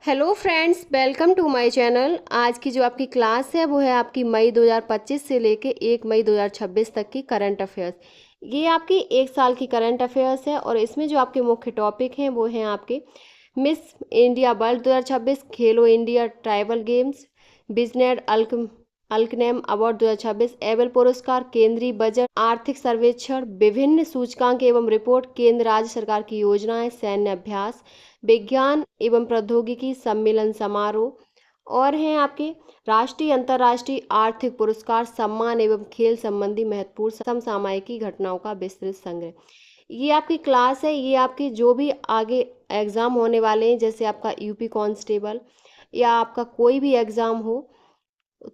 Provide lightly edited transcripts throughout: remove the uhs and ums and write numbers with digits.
Hello friends, welcome to my channel. आज की जो आपकी क्लास है वो है आपकी मई 2025 से लेके 1 मई 2026 तक की करंट अफेयर्स। ये आपकी एक साल की करंट अफेयर्स है और इसमें जो आपके मुख्य टॉपिक हैं वो हैं आपके miss India world 2026, Khelo India tribal games, business अल्कनेम अवार्ड 2026, एबल पुरस्कार, केंद्रीय बजट, आर्थिक सर्वेक्षण, विभिन्न सूचकांक एवं रिपोर्ट, केंद्र राज्य सरकार की योजनाएं, सैन्य अभ्यास, विज्ञान एवं प्रौद्योगिकी सम्मेलन समारोह और हैं आपके राष्ट्रीय अंतर्राष्ट्रीय आर्थिक पुरस्कार, सम्मान एवं खेल संबंधी महत्वपूर्ण समसामयिक घटनाओं का विस्तृत संग्रह। ये आपकी क्लास है। ये आपकी जो भी आगे एग्ज़ाम होने वाले हैं, जैसे आपका यूपी कांस्टेबल या आपका कोई भी एग्ज़ाम हो,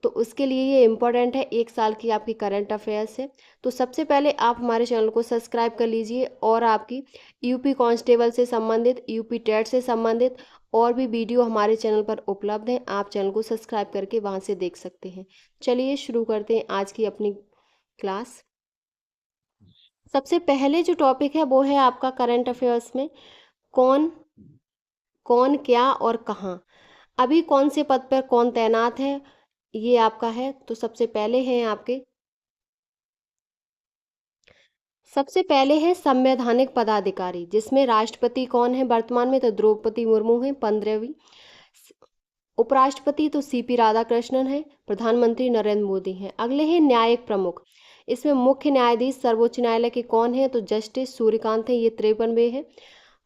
तो उसके लिए ये इम्पोर्टेंट है। एक साल की आपकी करंट अफेयर्स है। तो सबसे पहले आप हमारे चैनल को सब्सक्राइब कर लीजिए और आपकी यूपी कांस्टेबल से संबंधित, यूपी टेट से संबंधित और भी वीडियो हमारे चैनल पर उपलब्ध हैं। आप चैनल को सब्सक्राइब करके वहाँ से देख सकते हैं। चलिए शुरू करते हैं आज की अपनी क्लास। सबसे पहले जो टॉपिक है वो है आपका करंट अफेयर्स में कौन कौन क्या और कहाँ, अभी कौन से पद पर कौन तैनात है, ये आपका है। तो सबसे पहले है संवैधानिक पदाधिकारी, जिसमें राष्ट्रपति कौन है वर्तमान में, तो द्रौपदी मुर्मू है 15वीं। उपराष्ट्रपति तो सीपी राधाकृष्णन है। प्रधानमंत्री नरेंद्र मोदी हैं। अगले हैं न्यायिक प्रमुख। इसमें मुख्य न्यायाधीश सर्वोच्च न्यायालय के कौन है, तो जस्टिस सूर्यकांत है, ये 53वें हैं।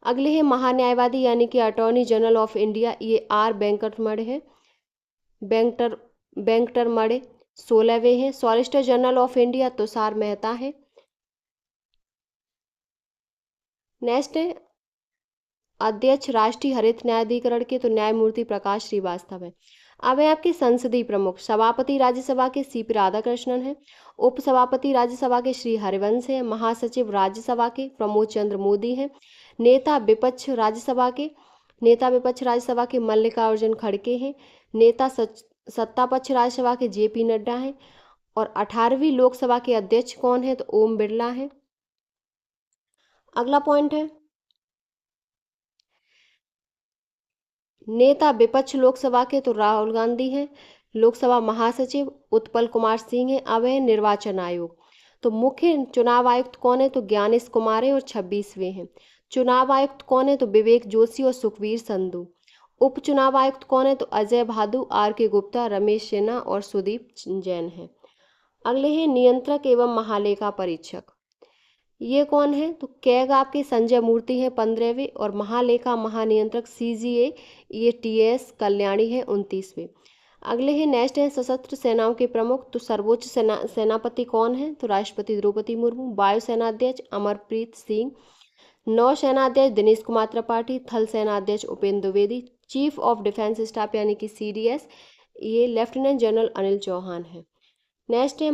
अगले हैं महान्यायवादी यानी कि अटॉर्नी जनरल ऑफ इंडिया, ये आर वेंकटरमण है, वेंकटर वेंकटरमण 16वें हैं। Solicitor general of India Tushar Mehta है। नेक्स्ट है अध्यक्ष राष्ट्रीय हरित न्यायाधिकरण के, तो न्यायमूर्ति प्रकाश श्रीवास्तव है। अब है आपके संसदीय प्रमुख। सभापति राज्यसभा के सीपी राधाकृष्णन है। उपसभापति राज्यसभा के श्री हरिवंश है। महासचिव राज्यसभा के प्रमोद चंद्र मोदी हैं। नेता विपक्ष राज्यसभा के मल्लिकार्जुन खड़गे हैं। सत्ता पक्ष राज्यसभा के जेपी नड्डा हैं। और 18वीं लोकसभा के अध्यक्ष कौन है, तो ओम बिरला है। अगला पॉइंट है नेता विपक्ष लोकसभा के, तो राहुल गांधी हैं। लोकसभा महासचिव उत्पल कुमार सिंह हैं। अब है निर्वाचन आयोग। तो मुख्य चुनाव आयुक्त कौन है, तो ज्ञानेश कुमार है और 26वें हैं। चुनाव आयुक्त कौन है, तो विवेक जोशी और सुखवीर संधू। उप चुनाव आयुक्त कौन है, तो अजय भादु, आर के गुप्ता, रमेश सिन्हा और सुदीप जैन हैं। अगले हैं नियंत्रक एवं महालेखा परीक्षक। ये कौन है, तो कैग आपके संजय मूर्ति हैं 15वें और महालेखा महानियंत्रक सीजीए ये टीएस कल्याणी है 29वें। अगले हैं नेक्स्ट हैं सशस्त्र सेनाओं के प्रमुख। तो सर्वोच्च सेनापति कौन है, तो राष्ट्रपति द्रौपदी मुर्मू। वायुसेना अध्यक्ष अमरप्रीत सिंह। नौसेना अध्यक्ष दिनेश कुमार त्रिपाठी। थल सेना अध्यक्ष Upendra Dwivedi. Chief of defence staff यानी कि सीडीएस ये लेफ्टिनेंट जनरल अनिल चौहान है। नेक्स्ट है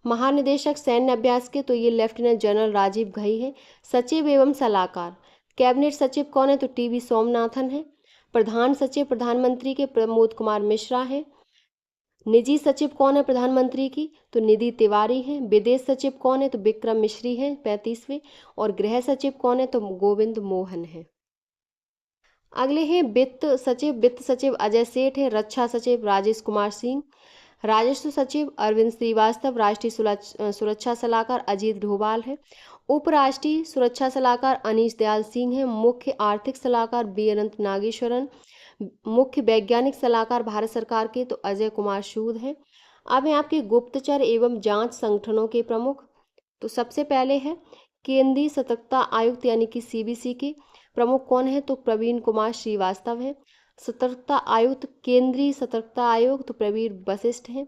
महानिदेशक सैन्य अभ्यास के, तो ये लेफ्टिनेंट जनरल राजीव घई है। सचिव एवं सलाहकार कैबिनेट सचिव कौन है, तो टीवी सोमनाथन है। प्रधान सचिव प्रधानमंत्री के प्रमोद कुमार मिश्रा है। निजी सचिव कौन है प्रधानमंत्री की, तो निधि तिवारी हैं। विदेश सचिव कौन है, तो विक्रम मिश्री हैं 35वें। और गृह सचिव कौन है, तो गोविंद मोहन है। अगले हैं वित्त सचिव अजय सेठ है। रक्षा सचिव राजेश कुमार सिंह। राजस्व सचिव अरविंद श्रीवास्तव। राष्ट्रीय सुरक्षा सलाहकार अजीत डोभाल है। उप राष्ट्रीय सुरक्षा सलाहकार अनीश दयाल सिंह हैं। मुख्य आर्थिक सलाहकार बी अनंत नागेश्वरन। मुख्य वैज्ञानिक सलाहकार भारत सरकार के, तो अजय कुमार सूद हैं। अब हैं आपके गुप्तचर एवं जांच संगठनों के प्रमुख। तो सबसे पहले है केंद्रीय सतर्कता आयुक्त यानी कि सीबीसी के प्रमुख कौन है, तो प्रवीण कुमार श्रीवास्तव है। सतर्कता आयुक्त केंद्रीय सतर्कता आयोग, तो प्रवीण वशिष्ठ हैं।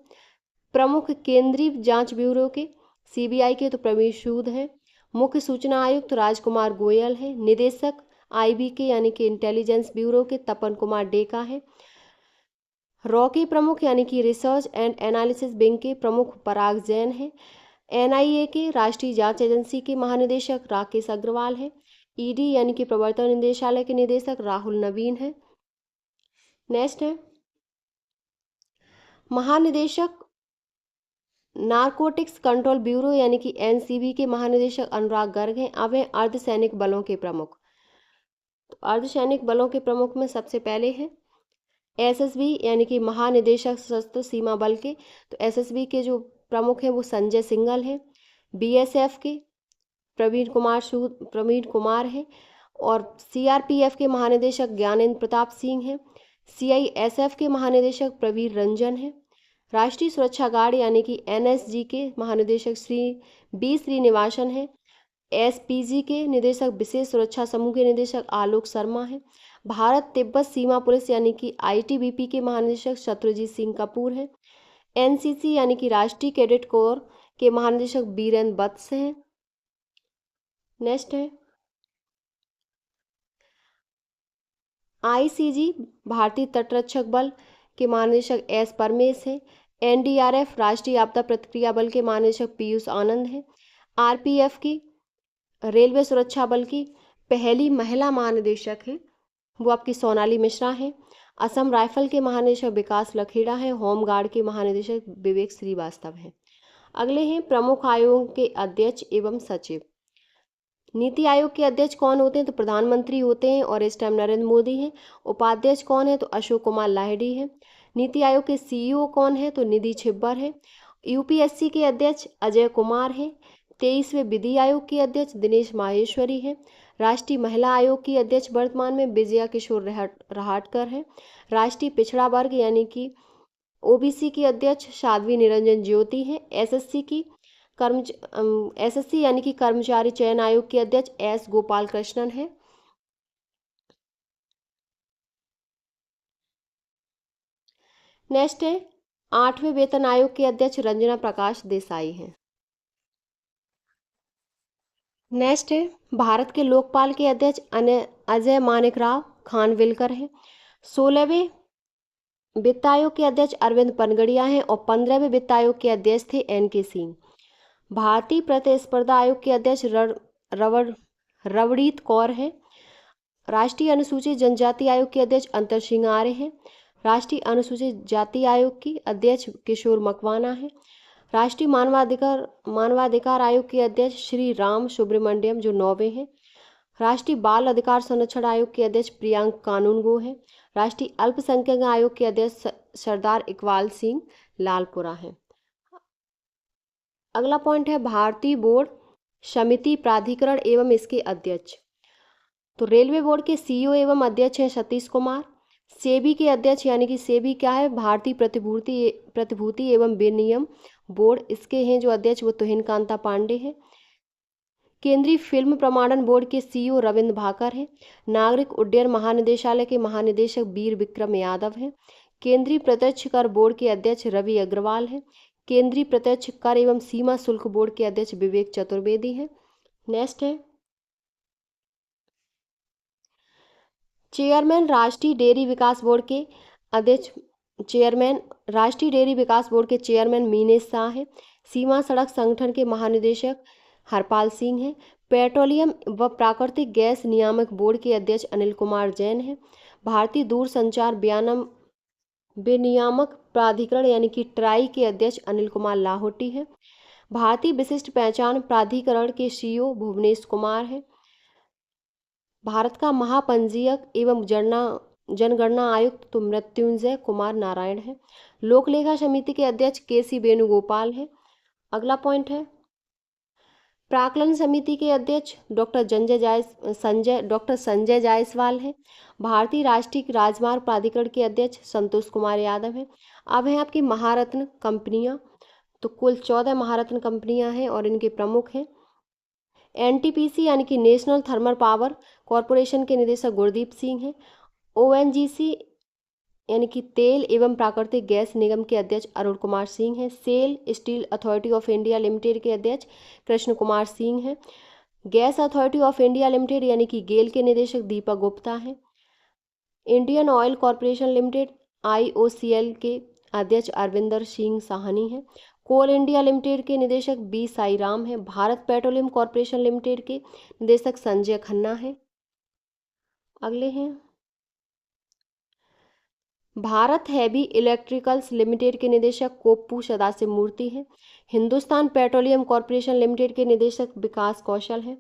प्रमुख केंद्रीय जांच ब्यूरो के सीबीआई के, तो प्रवीण सूद हैं। मुख्य सूचना आयुक्त राजकुमार गोयल हैं। निदेशक आईबी के यानी कि इंटेलिजेंस ब्यूरो के तपन कुमार डेका हैं। रॉ के प्रमुख यानी कि रिसर्च एंड एनालिसिस विंग के प्रमुख पराग जैन हैं। एनआईए के राष्ट्रीय जांच एजेंसी के महानिदेशक राकेश अग्रवाल हैं। ईडी यानी कि प्रवर्तन निदेशालय के निदेशक राहुल नवीन हैं। नेक्स्ट है महानिदेशक नारकोटिक्स कंट्रोल ब्यूरो यानी कि एनसीबी के महानिदेशक अनुराग गर्ग हैं। अब हैं अर्धसैनिक बलों के प्रमुख। तो अर्धसैनिक बलों के प्रमुख में सबसे पहले हैं एसएसबी यानी कि महानिदेशक सशस्त्र सीमा बल के। तो एसएसबी के जो प्रमुख हैं वो संजय सिंघल हैं। बीएसएफ के प्रवीण कुमार हैं। और सीआरपीएफ के महानिदेशक ज्ञानेंद्र प्रताप सिंह हैं। सीआईएसएफ के महानिदेशक प्रवीर रंजन हैं। राष्ट्रीय सुरक्षा गार्ड यानी कि एनएसजी के महानिदेशक बी श्रीनिवासन हैं। एसपीजी के निदेशक विशेष सुरक्षा समूह के निदेशक आलोक शर्मा हैं। भारत तिब्बत सीमा पुलिस यानी कि आईटीबीपी के महानिदेशक शत्रुजीत सिंह कपूर हैं। एनसीसी यानी कि राष्ट्रीय कैडेट कोर के महानिदेशक बीरेंद्र वत्स हैं। नेक्स्ट है आईसीजी भारतीय तटरक्षक बल के महानिदेशक एस परमेश हैं। एनडीआरएफ राष्ट्रीय आपदा प्रतिक्रिया बल के महानिदेशक पीयूष आनंद हैं। आरपीएफ की रेलवे सुरक्षा बल की पहली महिला महानिदेशक है वो आपकी सोनाली मिश्रा हैं। असम राइफल के महानिदेशक विकास लखेड़ा हैं। होमगार्ड के महानिदेशक विवेक श्रीवास्तव हैं। अगले हैं प्रमुख आयोगों के अध्यक्ष एवं सचिव। नीति आयोग के अध्यक्ष कौन होते हैं? तो प्रधानमंत्री होते हैं और इस टाइम नरेंद्र मोदी हैं। उपाध्यक्ष कौन है? तो अशोक कुमार लाहिड़ी है। नीति आयोग के सीईओ कौन है? तो निधि छिब्बर है। यूपीएससी के अध्यक्ष अजय कुमार हैं। 23वें विधि आयोग के अध्यक्ष दिनेश माहेश्वरी हैं। राष्ट्रीय महिला आयोग की अध्यक्ष वर्तमान में विजया किशोर रहाटकर हैं। राष्ट्रीय पिछड़ा वर्ग यानी कि ओबीसी की अध्यक्ष साध्वी निरंजन ज्योति हैं। एसएससी यानी कि कर्मचारी चयन आयोग के अध्यक्ष एस गोपाल कृष्णन है। नेक्स्ट है 8वें वेतन आयोग के अध्यक्ष रंजना प्रकाश देसाई हैं। नेक्स्ट है भारत के लोकपाल के अध्यक्ष अजय मानेकराव खानविलकर हैं। 16वें वित्त आयोग के अध्यक्ष अरविंद पनगड़िया हैं और 15वें वित्त आयोग के अध्यक्ष थे एनके सिंह। भारतीय प्रतिस्पर्धा आयोग के अध्यक्ष रवनीत कौर हैं। राष्ट्रीय अनुसूचित जनजाति आयोग के अध्यक्ष अंतर सिंह आर्य हैं। राष्ट्रीय अनुसूचित जाति आयोग की अध्यक्ष किशोर मकवाना है। राष्ट्रीय मानवाधिकार आयोग के अध्यक्ष श्री राम सुब्रमण्यम जो 9वें हैं। राष्ट्रीय बाल अधिकार संरक्षण आयोग के अध्यक्ष प्रियांक कानूनगो हैं। राष्ट्रीय अल्पसंख्यक आयोग के अध्यक्ष सरदार इकबाल सिंह लालपुरा हैं। अगला पॉइंट है भारतीय बोर्ड समिति प्राधिकरण एवं इसके अध्यक्ष। तो रेलवे बोर्ड के सीईओ एवं अध्यक्ष हैं सतीश कुमार। सेबी के अध्यक्ष यानी कि सेबी क्या है? भारतीय प्रतिभूति एवं विनियम बोर्ड, इसके हैं जो अध्यक्ष वो तुहिन कांता पांडे हैं। केंद्रीय फिल्म प्रमाणन बोर्ड के सीईओ रविंद्र भाकर हैं। नागरिक उड्डयन महानिदेशालय के महानिदेशक वीर विक्रम यादव हैं। केंद्रीय प्रत्यक्ष कर बोर्ड के अध्यक्ष रवि अग्रवाल हैं। केंद्रीय प्रत्यक्ष कर एवं सीमा शुल्क बोर्ड के अध्यक्ष विवेक चतुर्वेदी हैं। नेक्स्ट है चेयरमैन राष्ट्रीय डेयरी विकास बोर्ड के अध्यक्ष राष्ट्रीय डेयरी विकास बोर्ड के चेयरमैन मीनेश शाह हैं। सीमा सड़क संगठन के महानिदेशक हरपाल सिंह हैं। पेट्रोलियम व प्राकृतिक गैस नियामक बोर्ड के अध्यक्ष अनिल कुमार जैन हैं। भारतीय दूरसंचार विनियामक प्राधिकरण यानी कि ट्राई के अध्यक्ष अनिल कुमार लाहौटी हैं। भारतीय विशिष्ट पहचान प्राधिकरण के सीईओ भुवनेश कुमार हैं। भारत का महापंजीयक एवं जनगणना आयुक्त तो मृत्युंजय कुमार नारायण है। लोक लेखा समिति के अध्यक्ष केसी वेणुगोपाल हैं। अगला पॉइंट है प्राक्कलन समिति के अध्यक्ष डॉक्टर संजय जायसवाल हैं। भारतीय राष्ट्रीय राजमार्ग प्राधिकरण के अध्यक्ष संतोष कुमार यादव हैं। अब हैं आपकी महारत्न कंपनियां। तो कुल 14 महारत्न कंपनियां हैं और इनके प्रमुख हैं एनटीपीसी यानी कि नेशनल थर्मल पावर कॉरपोरेशन के निदेशक गुरदीप सिंह हैं। ओएनजीसी यानी कि तेल एवं प्राकृतिक गैस निगम के अध्यक्ष अरुण कुमार सिंह हैं। SAIL Steel Authority of India Limited के अध्यक्ष कृष्ण कुमार सिंह हैं। Gas Authority of India Limited यानी कि गेल के निदेशक दीपक गुप्ता हैं। Indian Oil Corporation Limited IOCL के अध्यक्ष अरविंदर सिंह साहनी हैं। कोल इंडिया लिमिटेड के निदेशक बी साईराम हैं। भारत पेट्रोलियम कॉरपोरेशन लिमिटेड के निदेशक संजय खन्ना हैं। अगले हैं भारत हैवी इलेक्ट्रिकल्स लिमिटेड के निदेशक कोप्पू सदाशिव मूर्ति हैं। हिंदुस्तान पेट्रोलियम कॉरपोरेशन लिमिटेड के निदेशक विकास कौशल हैं।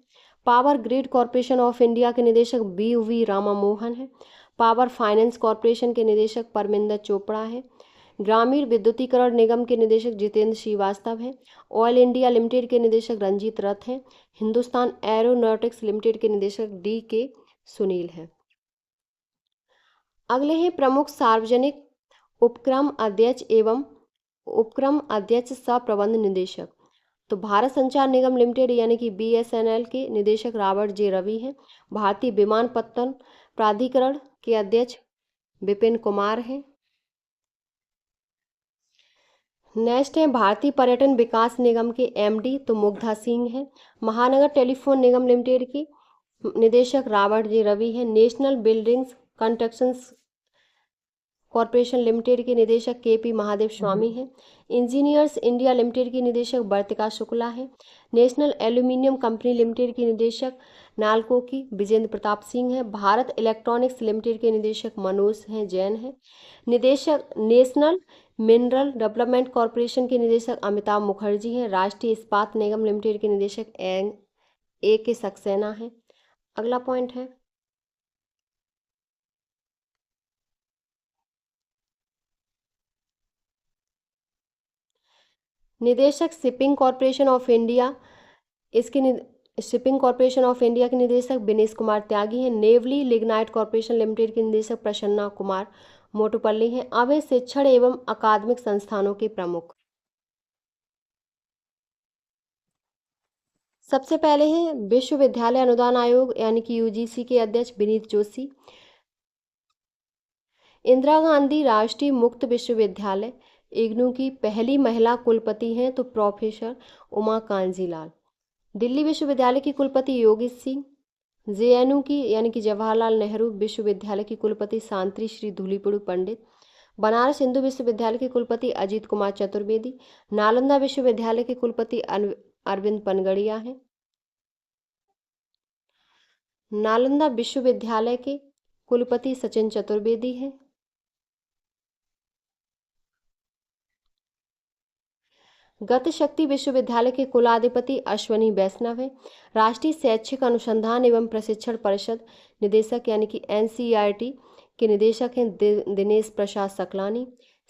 Power grid corporation of India के निदेशक BV रामा मोहन हैं। पावर फाइनेंस कॉरपोरेशन के निदेशक परमिंदर चोपड़ा हैं। ग्रामीण विद्युतीकरण निगम के निदेशक जितेंद्र श्रीवास्तव हैं। ऑयल इंडिया लिमिटेड के निदेशक रंजीत रथ हैं। हिंदुस्तान एरोनॉटिक्स लिमिटेड के निदेशक DK सुनील हैं। अगले हैं प्रमुख सार्वजनिक उपक्रम अध्यक्ष एवं उपक्रम अध्यक्ष सह प्रबंध निदेशक। तो भारत संचार निगम लिमिटेड यानी कि BSNL के निदेशक रॉबर्ट जे रवि हैं। भारतीय विमानपत्तन प्राधिकरण के अध्यक्ष विपिन कुमार हैं। नेक्स्ट है भारतीय पर्यटन विकास निगम के MD तो मुग्धा सिंह हैं। महानगर टेलीफोन निगम लिमिटेड के निदेशक रॉबर्ट जे रवि हैं। National buildings construction corporation limited के निदेशक KP महादेव स्वामी हैं। इंजीनियर्स इंडिया लिमिटेड की निदेशक वर्तिका शुक्ला हैं। नेशनल एल्यूमिनियम कंपनी लिमिटेड के निदेशक नालको की विजेंद्र प्रताप सिंह हैं। भारत इलेक्ट्रॉनिक्स लिमिटेड के निदेशक मनोज हैं जैन हैं। निदेशक नेशनल मिनरल डेवलपमेंट कॉरपोरेशन के निदेशक अमिताभ मुखर्जी हैं। राष्ट्रीय इस्पात निगम लिमिटेड के निदेशक AK सक्सेना हैं। अगला पॉइंट है निदेशक shipping corporation of India. Shipping corporation of India के निदेशक विनेश कुमार त्यागी हैं। नेवली लिग्नाइट कॉरपोरेशन लिमिटेड के निदेशक प्रसन्ना कुमार मोटुपल्ली हैं। अब है शिक्षण एवं अकादमिक संस्थानों के प्रमुख। सबसे पहले हैं विश्वविद्यालय अनुदान आयोग यानी कि UGC के अध्यक्ष विनीत जोशी। इंदिरा गांधी राष्ट्रीय मुक्त विश्वविद्यालय इग्नू की पहली महिला कुलपति हैं तो प्रोफेसर उमा कांजी लाल। दिल्ली विश्वविद्यालय की कुलपति योगी सिंह। JNU की यानी कि जवाहरलाल नेहरू विश्वविद्यालय की कुलपति शांति श्री धूलीपुड़ पंडित। बनारस हिंदू विश्वविद्यालय के कुलपति अजीत कुमार चतुर्वेदी। नालंदा विश्वविद्यालय के कुलपति अरविंद पनगड़िया हैं। नालंदा विश्वविद्यालय के कुलपति सचिन चतुर्वेदी हैं। गतिशक्ति विश्वविद्यालय के कुलाधिपति अश्वनी वैष्णव हैं। राष्ट्रीय शैक्षिक अनुसंधान एवं प्रशिक्षण परिषद निदेशक यानी कि NCERT के निदेशक हैं दिनेश प्रसाद सकलानी।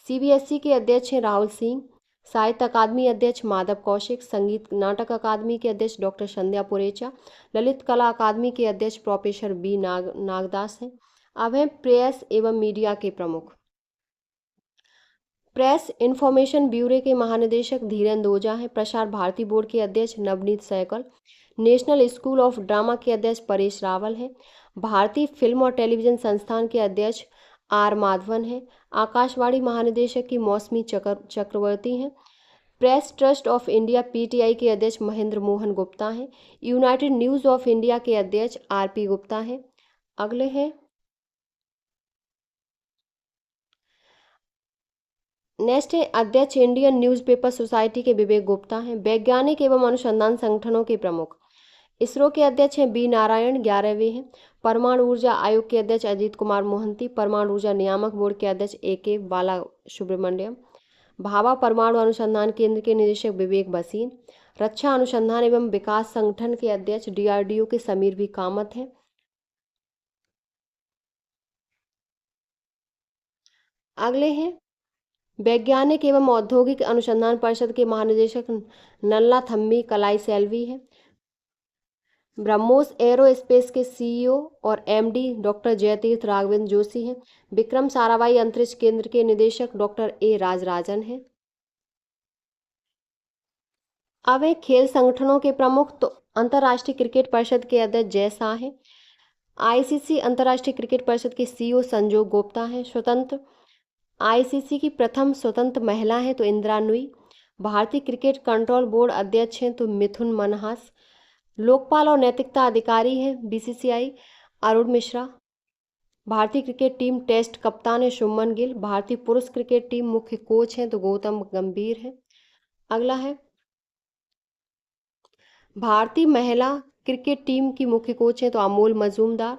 CBSE के अध्यक्ष हैं राहुल सिंह। साहित्य अकादमी अध्यक्ष माधव कौशिक। संगीत नाटक अकादमी के अध्यक्ष डॉक्टर संध्या पुरेचा। ललित कला अकादमी के अध्यक्ष प्रोफेसर B नागदास हैं। अब हैं प्रेस एवं मीडिया के प्रमुख। प्रेस इन्फॉर्मेशन ब्यूरो के महानिदेशक धीरेन्द्र ओझा हैं। प्रसार भारती बोर्ड के अध्यक्ष Navneet Sehgal. National School of Drama के अध्यक्ष परेश रावल हैं। भारतीय फिल्म और टेलीविजन संस्थान के अध्यक्ष R माधवन हैं। आकाशवाणी महानिदेशक की मौसमी चक्रवर्ती हैं। Press trust of India PTI के अध्यक्ष महेंद्र मोहन गुप्ता हैं। यूनाइटेड न्यूज़ ऑफ इंडिया के अध्यक्ष RP गुप्ता हैं। अगले हैं नेक्स्ट है अध्यक्ष इंडियन न्यूज़पेपर सोसाइटी के विवेक गुप्ता हैं। वैज्ञानिक एवं अनुसंधान संगठनों के प्रमुख। इसरो के अध्यक्ष हैं B नारायण 11वें हैं। परमाणु ऊर्जा आयोग के अध्यक्ष अजीत कुमार मोहंती। परमाणु ऊर्जा नियामक बोर्ड के अध्यक्ष AK बाला सुब्रमण्यम। भाभा परमाणु अनुसंधान केंद्र के निदेशक विवेक भसीन। रक्षा अनुसंधान एवं विकास संगठन के अध्यक्ष DRDO के समीर V कामत हैं। अगले हैं वैज्ञानिक एवं औद्योगिक अनुसंधान परिषद के महानिदेशक नल्ला थम्बी कलाई सेल्वी हैं। ब्रह्मोस एरोस्पेस के CEO और MD डॉक्टर जयतीर्थ राघवेंद्र जोशी हैं। विक्रम साराभाई अंतरिक्ष केंद्र के निदेशक डॉक्टर A राजराजन हैं। अब है खेल संगठनों के प्रमुख। तो अंतर्राष्ट्रीय क्रिकेट परिषद के अध्यक्ष जय शाह हैं। ICC अंतर्राष्ट्रीय क्रिकेट परिषद के CEO संजोग गुप्ता हैं। स्वतंत्र ICC की प्रथम स्वतंत्र महिला हैं तो इंदिरा नुई। भारतीय क्रिकेट कंट्रोल बोर्ड अध्यक्ष हैं तो मिथुन मनहास। लोकपाल और नैतिकता अधिकारी हैं BCCI अरुण मिश्रा। भारतीय क्रिकेट टीम टेस्ट कप्तान है शुभमन गिल। भारतीय पुरुष क्रिकेट टीम मुख्य कोच हैं तो गौतम गंभीर हैं। अगला है भारतीय महिला क्रिकेट टीम की मुख्य कोच हैं तो अमोल मजूमदार।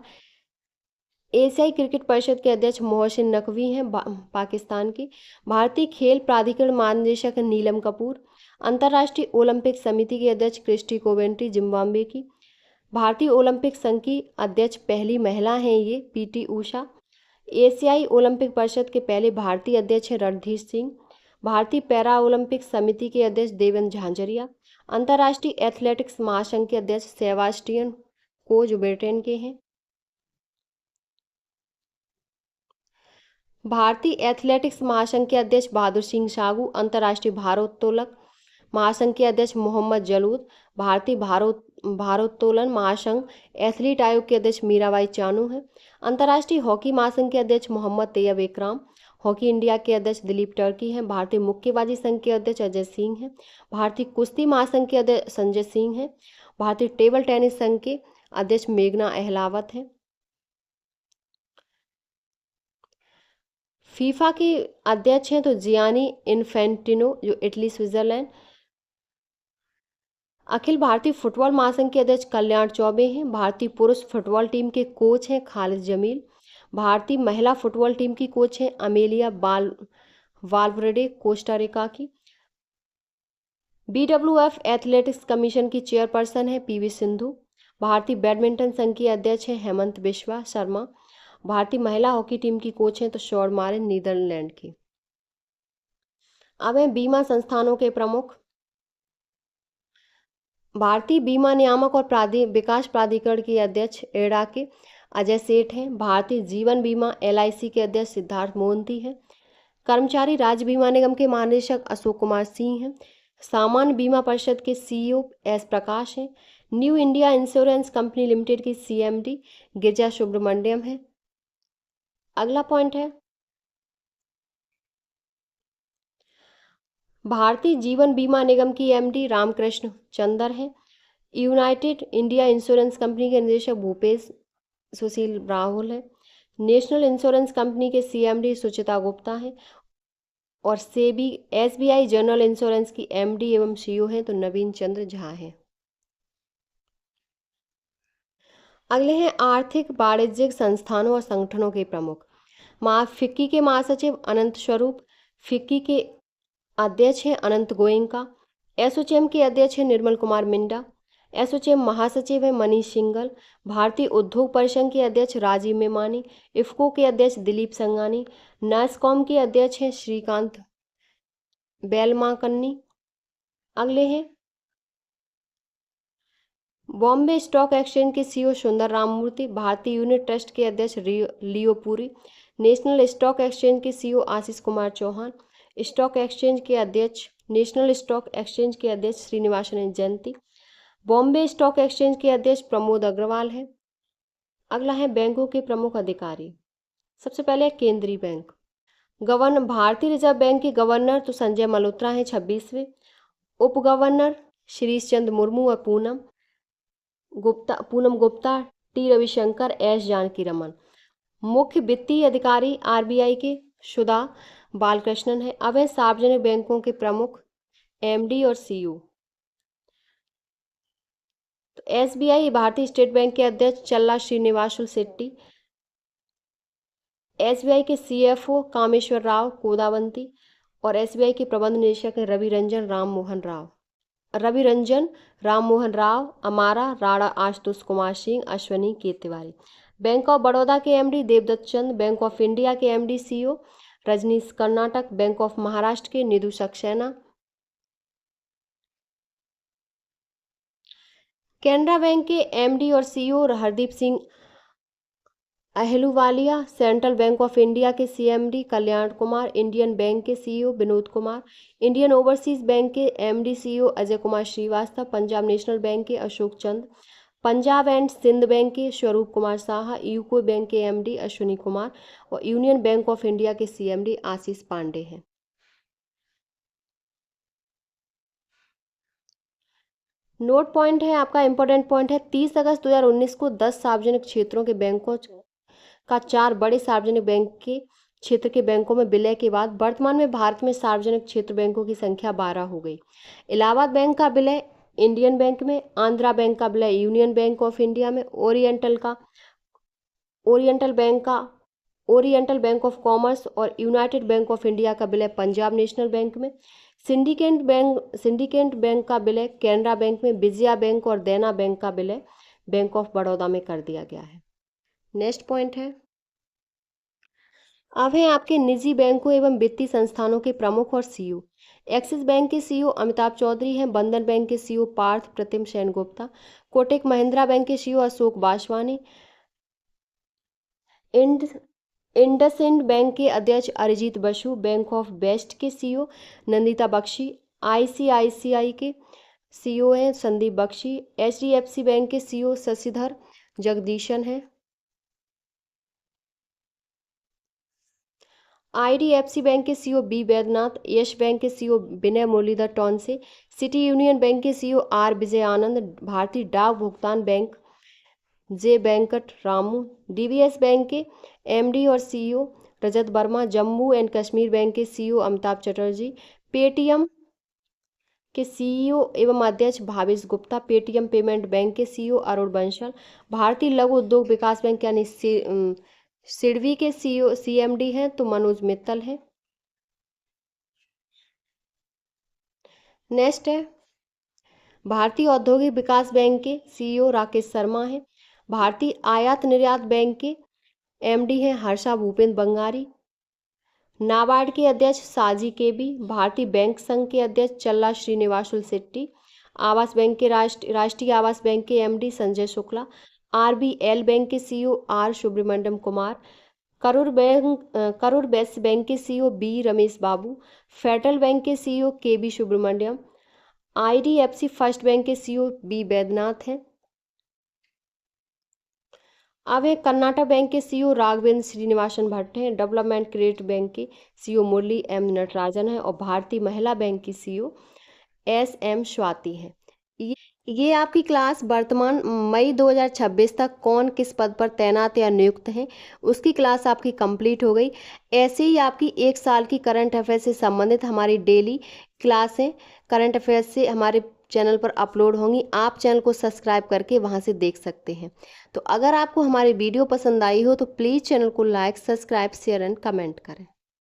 एशियाई क्रिकेट परिषद के अध्यक्ष मोहसिन नकवी हैं पाकिस्तान के। भारतीय खेल प्राधिकरण महानिदेशक नीलम कपूर। अंतर्राष्ट्रीय ओलंपिक समिति के अध्यक्ष क्रिस्टी कोवेंट्री जिम्बाब्वे की। भारतीय ओलंपिक संघ की अध्यक्ष पहली महिला हैं ये पीटी उषा। एशियाई ओलंपिक परिषद के पहले भारतीय अध्यक्ष हैं रणधीर सिंह। भारतीय पैरा ओलंपिक समिति के अध्यक्ष देवेंद्र झांझरिया। अंतर्राष्ट्रीय एथलेटिक्स महासंघ के अध्यक्ष सेबास्टियन को जो ब्रिटेन के हैं। भारतीय एथलेटिक्स महासंघ के अध्यक्ष बहादुर सिंह सागू। अंतर्राष्ट्रीय भारोत्तोलक महासंघ के अध्यक्ष मोहम्मद जलूद। भारतीय भारोत्तोलन महासंघ एथलीट आयोग के अध्यक्ष मीराबाई चानू हैं। अंतर्राष्ट्रीय हॉकी महासंघ के अध्यक्ष मोहम्मद तैयब इकराम। हॉकी इंडिया के अध्यक्ष दिलीप टर्की हैं। भारतीय मुक्केबाजी संघ के अध्यक्ष अजय सिंह हैं। भारतीय कुश्ती महासंघ के अध्यक्ष संजय सिंह हैं। भारतीय टेबल टेनिस संघ के अध्यक्ष मेघना अहलावत हैं। फीफा के अध्यक्ष हैं तो जियानी इन्फेंटिनो जो Italy Switzerland. Akhil Bharatiya football महासंघ के अध्यक्ष कल्याण चौबे हैं। भारतीय पुरुष फुटबॉल टीम के कोच हैं खालिद जमील। भारतीय महिला फुटबॉल टीम की कोच हैं अमेलिया वाल्वरडे कोस्टा रिका की। BWF एथलेटिक्स कमीशन की चेयरपर्सन है पीवी सिंधु। भारतीय बैडमिंटन संघ की अध्यक्ष हैं हेमंत बिश्वा शर्मा। भारतीय महिला हॉकी टीम की कोच हैं तो शौर मारिन नीदरलैंड की। अब हैं बीमा संस्थानों के प्रमुख। भारतीय बीमा नियामक और विकास प्राधिकरण के अध्यक्ष एडा के अजय सेठ हैं। भारतीय जीवन बीमा LIC के अध्यक्ष सिद्धार्थ मोहंती हैं। कर्मचारी राज्य बीमा निगम के महानिदेशक अशोक कुमार सिंह हैं। सामान्य बीमा परिषद के CEO S प्रकाश हैं। New India insurance company limited की CMD गिरिजा सुब्रमण्यम है। अगला पॉइंट है भारतीय जीवन बीमा निगम की MD रामकृष्ण चंदर हैं। यूनाइटेड इंडिया इंश्योरेंस कंपनी के निदेशक भूपेश सुशील राहुल है। नेशनल इंश्योरेंस कंपनी के CMD सुचिता गुप्ता हैं। और SBI जनरल इंश्योरेंस की MD एवं CEO हैं तो नवीन चंद्र झा हैं। अगले हैं आर्थिक वाणिज्यिक संस्थानों और संगठनों के प्रमुख। फिक्की के महासचिव अनंत स्वरूप। फिक्की के अध्यक्ष हैं अनंत गोयनका। एसोचैम के अध्यक्ष हैं निर्मल कुमार मिंडा। एसोचैम महासचिव हैं मनीष सिंघल। भारतीय उद्योग परिसंघ के अध्यक्ष राजीव मेमानी। इफ्को के अध्यक्ष दिलीप संघानी। नैस्कॉम के अध्यक्ष हैं श्रीकांत बेलमाकन्नी। अगले हैं बॉम्बे स्टॉक एक्सचेंज के CEO सुंदर राममूर्ति। भारतीय यूनिट ट्रस्ट के अध्यक्ष लियो पुरी। नेशनल स्टॉक एक्सचेंज के CEO Ashish Kumar Chauhan. Stock exchange के अध्यक्ष नेशनल स्टॉक एक्सचेंज के अध्यक्ष श्रीनिवासन जयंती। बॉम्बे स्टॉक एक्सचेंज के अध्यक्ष प्रमोद अग्रवाल है। अगला है बैंकों के प्रमुख अधिकारी। सबसे पहले केंद्रीय बैंक। भारतीय रिजर्व बैंक के गवर्नर तो संजय मल्होत्रा हैं 26वें। उप गवर्नर श्रीश चंद्र मुर्मू और पूनम गुप्ता, T रविशंकर, S जानकी रमन। मुख्य वित्तीय अधिकारी RBI के सुधा बालकृष्णन है। अब है सार्वजनिक बैंकों के प्रमुख MD और CEO। तो SBI भारतीय स्टेट बैंक के अध्यक्ष चल्ला श्रीनिवासल शेट्टी। SBI के CFO कामेश्वर राव कोदावंती। और SBI के प्रबंध निदेशक हैं रवि रंजन राम मोहन राव, अमारा राणा, आशुतोष कुमार सिंह, अश्वनी के तिवारी। बैंक ऑफ बड़ौदा के MD Devdutt Chand. Bank of India के MD CEO Rajneesh Karnatak. Bank of Maharashtra के निधु सक्सेना। कैनरा बैंक के MD और CEO Hardeep Singh Ahluwalia. Central Bank of India के CMD Kalyan Kumar. Indian Bank के CEO Vinod Kumar. Indian Overseas Bank के MD CEO Ajay Kumar Srivastava. Punjab National Bank के अशोक चंद। पंजाब एंड सिंध बैंक के स्वरूप कुमार साहा। यूको बैंक के MD अश्विनी कुमार। और यूनियन बैंक ऑफ इंडिया के CMD आशीष पांडे हैं। नोट पॉइंट है आपका इंपॉर्टेंट पॉइंट है 30 अगस्त 2019 को 10 सार्वजनिक क्षेत्रों के बैंकों का 4 बड़े सार्वजनिक बैंक के क्षेत्र के बैंकों में विलय के बाद वर्तमान में भारत में सार्वजनिक क्षेत्र बैंकों की संख्या 12 हो गई। इलाहाबाद बैंक का विलय इंडियन बैंक में, आंध्रा बैंक का विलय यूनियन बैंक ऑफ इंडिया में, ओरिएंटल का ओरिएंटल बैंक ऑफ कॉमर्स और यूनाइटेड बैंक ऑफ इंडिया का विलय पंजाब नेशनल बैंक में। सिंडिकेट बैंक का विलय कैनरा बैंक में। विजया बैंक और देना बैंक का विलय बैंक ऑफ बड़ौदा में कर दिया गया है। नेक्स्ट पॉइंट है, अब है आपके निजी बैंकों एवं वित्तीय संस्थानों के प्रमुख और सीईओ। एक्सिस बैंक के सीईओ अमिताभ चौधरी हैं। बंधन बैंक के सीईओ पार्थ प्रतिम सेनगुप्ता। कोटक महिंद्रा बैंक के सीईओ अशोक वासवानी। इंडसइंड बैंक के अध्यक्ष Arijit Basu. Bank of West के सीईओ नंदिता बख्शी। आईसीआईसीआई के सीईओ हैं संदीप बख्शी। एचडीएफसी बैंक के सीईओ शशिधर जगदीशन हैं। आईडीएफसी बैंक के CEO B Vaidyanathan. Yes Bank के CEO Vinay Muralidhar Tonse. City Union Bank के सीईओ आर विजय आनंद। भारतीय डाक भुगतान बैंक जे वेंकट रामू। डीवीएस बैंक के एमडी और CEO Rajat Verma. Jammu and Kashmir bank के सीईओ अमिताभ चटर्जी। पेटीएम के सीईओ एवं अध्यक्ष Bhavesh Gupta. Paytm payment bank के सीईओ अरुण बंसल। भारतीय लघु उद्योग विकास बैंक यानी सिडबी के सीएमडी हैं तो मनोज मित्तल हैं। नेक्स्ट है, भारतीय औद्योगिक विकास बैंक के सीईओ राकेश शर्मा हैं। भारतीय आयात निर्यात बैंक के एमडी हैं हर्षा भूपेंद्र बंगारी। नाबार्ड के अध्यक्ष साजी केबी। भारतीय बैंक संघ के अध्यक्ष चल्ला श्रीनिवासुल शेट्टी। आवास बैंक के राष्ट्रीय आवास बैंक के MD Sanjay Shukla. RBL Bank के CEO R Subramaniam Kumar. Karur Vysya Bank के CEO B Ramesh Babu. Federal Bank के CEO K B Subramaniam. IDFC First Bank के सीईओ बी वैद्यनाथ हैं। अब है कर्नाटक बैंक के सीईओ राघवेंद्र श्रीनिवासन भट्ट हैं। डेवलपमेंट क्रेडिट बैंक के सीईओ मुरली एम नटराजन हैं और भारतीय महिला बैंक की सीईओ एस एम स्वाति हैं। ये आपकी क्लास वर्तमान मई 2026 तक कौन किस पद पर तैनात या नियुक्त हैं उसकी क्लास आपकी कंप्लीट हो गई। ऐसे ही आपकी एक साल की करंट अफेयर से संबंधित हमारी डेली क्लासें करंट अफेयर्स से हमारे चैनल पर अपलोड होंगी। आप चैनल को सब्सक्राइब करके वहां से देख सकते हैं। तो अगर आपको हमारी वीडियो पसंद आई हो तो प्लीज़ चैनल को like, subscribe, share and comment करें।